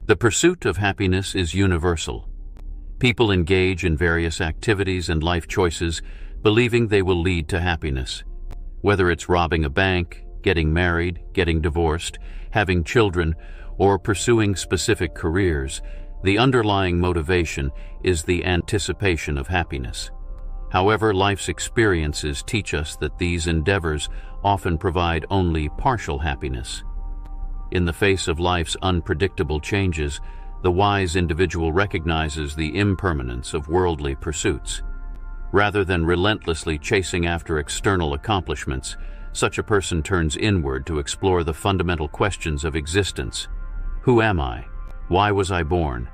The pursuit of happiness is universal. People engage in various activities and life choices, believing they will lead to happiness. Whether it's robbing a bank, getting married, getting divorced, having children, or pursuing specific careers, the underlying motivation is the anticipation of happiness. However, life's experiences teach us that these endeavors often provide only partial happiness. In the face of life's unpredictable changes, the wise individual recognizes the impermanence of worldly pursuits. Rather than relentlessly chasing after external accomplishments, such a person turns inward to explore the fundamental questions of existence. Who am I? Why was I born?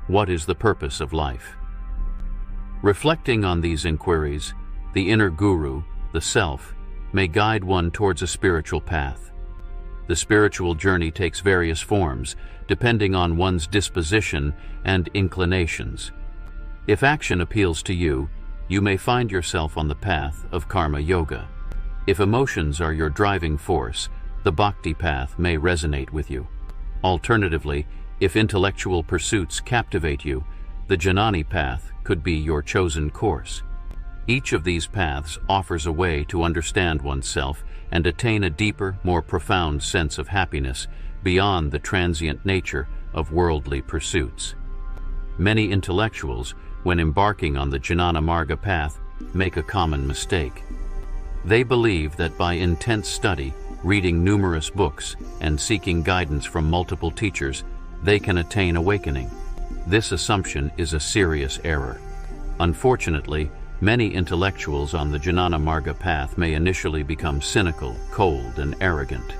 What is the purpose of life? Reflecting on these inquiries, the inner guru, the self, may guide one towards a spiritual path. The spiritual journey takes various forms, depending on one's disposition and inclinations. If action appeals to you, you may find yourself on the path of karma yoga. If emotions are your driving force, the bhakti path may resonate with you. Alternatively, if intellectual pursuits captivate you, the jnani path could be your chosen course. Each of these paths offers a way to understand oneself and attain a deeper, more profound sense of happiness beyond the transient nature of worldly pursuits. Many intellectuals, when embarking on the Jnana Marga path, make a common mistake. They believe that by intense study, reading numerous books, and seeking guidance from multiple teachers, they can attain awakening. This assumption is a serious error. Unfortunately, many intellectuals on the Jnana Marga path may initially become cynical, cold, and arrogant.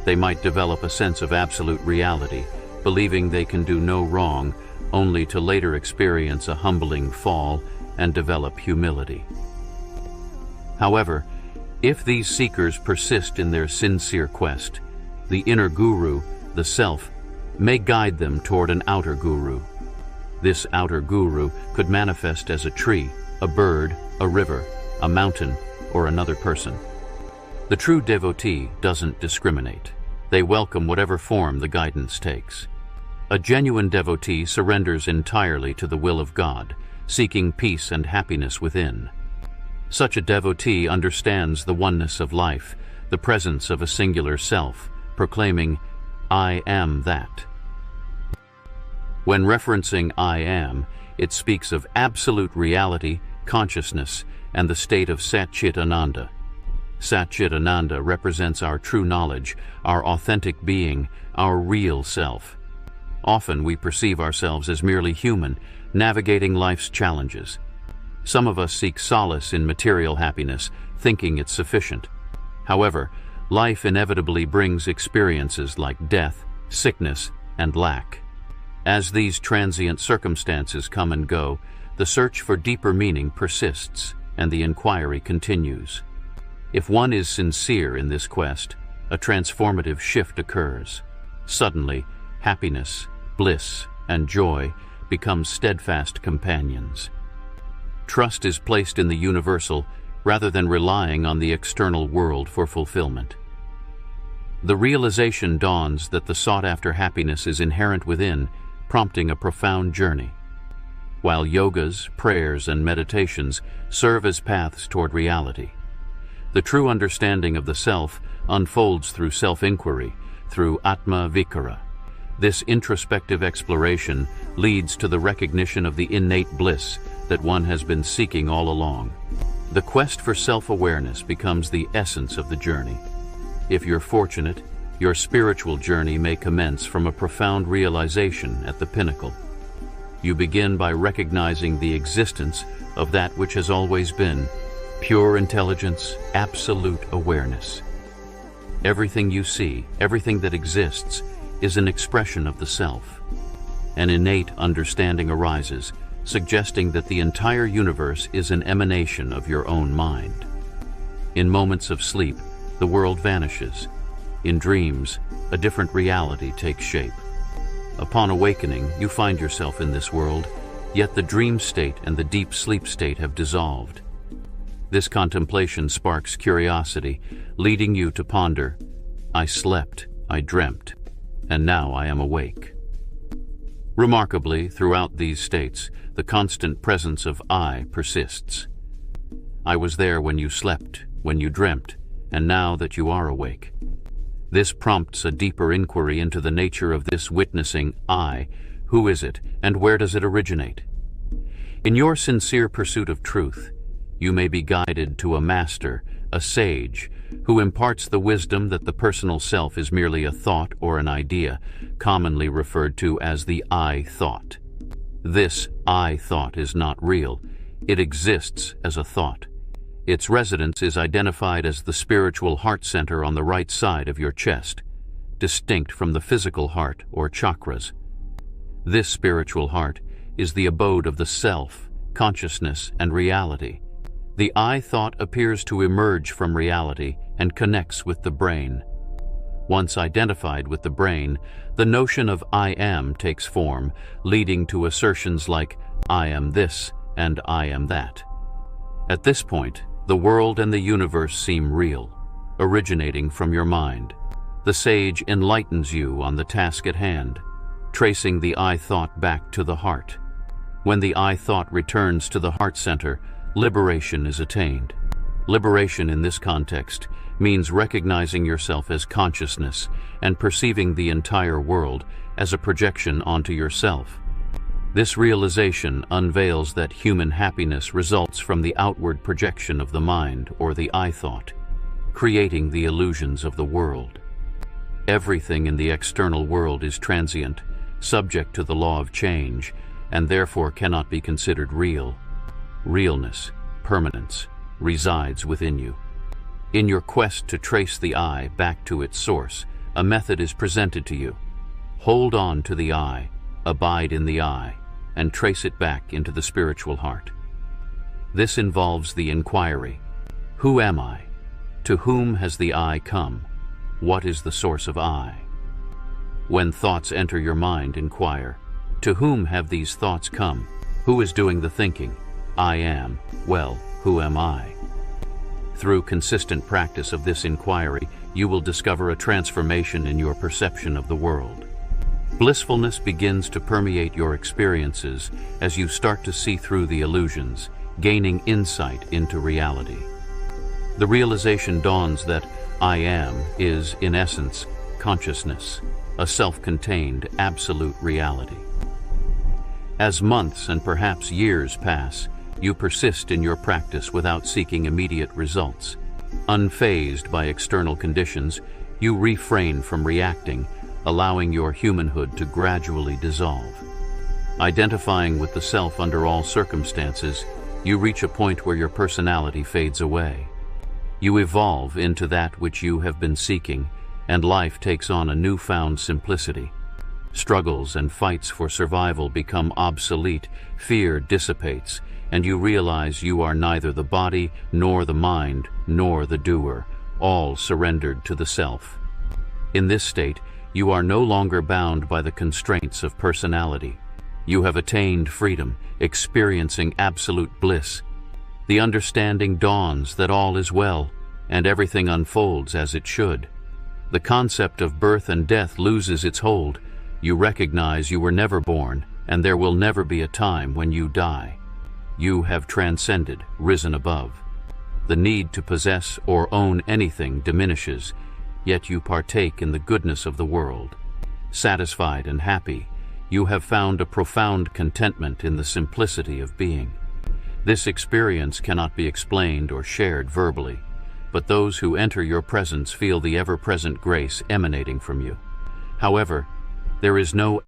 They might develop a sense of absolute reality, believing they can do no wrong, only to later experience a humbling fall and develop humility. However, if these seekers persist in their sincere quest, the inner guru, the self, may guide them toward an outer guru. This outer guru could manifest as a tree, a bird, a river, a mountain, or another person. The true devotee doesn't discriminate. They welcome whatever form the guidance takes. A genuine devotee surrenders entirely to the will of God, seeking peace and happiness within. Such a devotee understands the oneness of life, the presence of a singular self, proclaiming, "I am that." When referencing "I am," it speaks of absolute reality, consciousness, and the state of Sat Chit Ananda. Sat Chit Ananda represents our true knowledge, our authentic being, our real self. Often we perceive ourselves as merely human, navigating life's challenges. Some of us seek solace in material happiness, thinking it's sufficient. However, life inevitably brings experiences like death, sickness, and lack. As these transient circumstances come and go, the search for deeper meaning persists, and the inquiry continues. If one is sincere in this quest, a transformative shift occurs. Suddenly, happiness, bliss, and joy become steadfast companions. Trust is placed in the universal rather than relying on the external world for fulfillment. The realization dawns that the sought-after happiness is inherent within, prompting a profound journey. While yogas, prayers, and meditations serve as paths toward reality, the true understanding of the self unfolds through self-inquiry, through Atma Vikara. This introspective exploration leads to the recognition of the innate bliss that one has been seeking all along. The quest for self-awareness becomes the essence of the journey. If you're fortunate, your spiritual journey may commence from a profound realization at the pinnacle. You begin by recognizing the existence of that which has always been, pure intelligence, absolute awareness. Everything you see, everything that exists, is an expression of the self. An innate understanding arises, suggesting that the entire universe is an emanation of your own mind. In moments of sleep, the world vanishes. In dreams, a different reality takes shape. Upon awakening, you find yourself in this world, yet the dream state and the deep sleep state have dissolved. This contemplation sparks curiosity, leading you to ponder, "I slept, I dreamt, and now I am awake." Remarkably, throughout these states, the constant presence of I persists. I was there when you slept, when you dreamt, and now that you are awake. This prompts a deeper inquiry into the nature of this witnessing I. Who is it, and where does it originate? In your sincere pursuit of truth, you may be guided to a master, a sage, who imparts the wisdom that the personal self is merely a thought or an idea, commonly referred to as the I thought. This I thought is not real. It exists as a thought. Its residence is identified as the spiritual heart center on the right side of your chest, distinct from the physical heart or chakras. This spiritual heart is the abode of the self, consciousness, and reality. The I thought appears to emerge from reality and connects with the brain. Once identified with the brain, the notion of I am takes form, leading to assertions like I am this and I am that. At this point, the world and the universe seem real, originating from your mind. The sage enlightens you on the task at hand, tracing the I thought back to the heart. When the I thought returns to the heart center, liberation is attained. Liberation in this context means recognizing yourself as consciousness and perceiving the entire world as a projection onto yourself. This realization unveils that human happiness results from the outward projection of the mind or the I thought, creating the illusions of the world. Everything in the external world is transient, subject to the law of change, and therefore cannot be considered real. Realness, permanence, resides within you. In your quest to trace the I back to its source, a method is presented to you. Hold on to the I, abide in the I, and trace it back into the spiritual heart. This involves the inquiry. Who am I? To whom has the I come? What is the source of I? When thoughts enter your mind, inquire, to whom have these thoughts come? Who is doing the thinking? I am. Well, who am I? Through consistent practice of this inquiry, you will discover a transformation in your perception of the world. Blissfulness begins to permeate your experiences as you start to see through the illusions, gaining insight into reality. The realization dawns that I am is, in essence, consciousness, a self-contained, absolute reality. As months and perhaps years pass, you persist in your practice without seeking immediate results. Unfazed by external conditions, you refrain from reacting, allowing your humanhood to gradually dissolve. Identifying with the self under all circumstances, you reach a point where your personality fades away. You evolve into that which you have been seeking, and life takes on a newfound simplicity. Struggles and fights for survival become obsolete, fear dissipates, and you realize you are neither the body, nor the mind, nor the doer, all surrendered to the self. In this state, you are no longer bound by the constraints of personality. You have attained freedom, experiencing absolute bliss. The understanding dawns that all is well, and everything unfolds as it should. The concept of birth and death loses its hold. You recognize you were never born, and there will never be a time when you die. You have transcended, risen above. The need to possess or own anything diminishes, yet you partake in the goodness of the world. Satisfied and happy, you have found a profound contentment in the simplicity of being. This experience cannot be explained or shared verbally, but those who enter your presence feel the ever-present grace emanating from you. However, there is no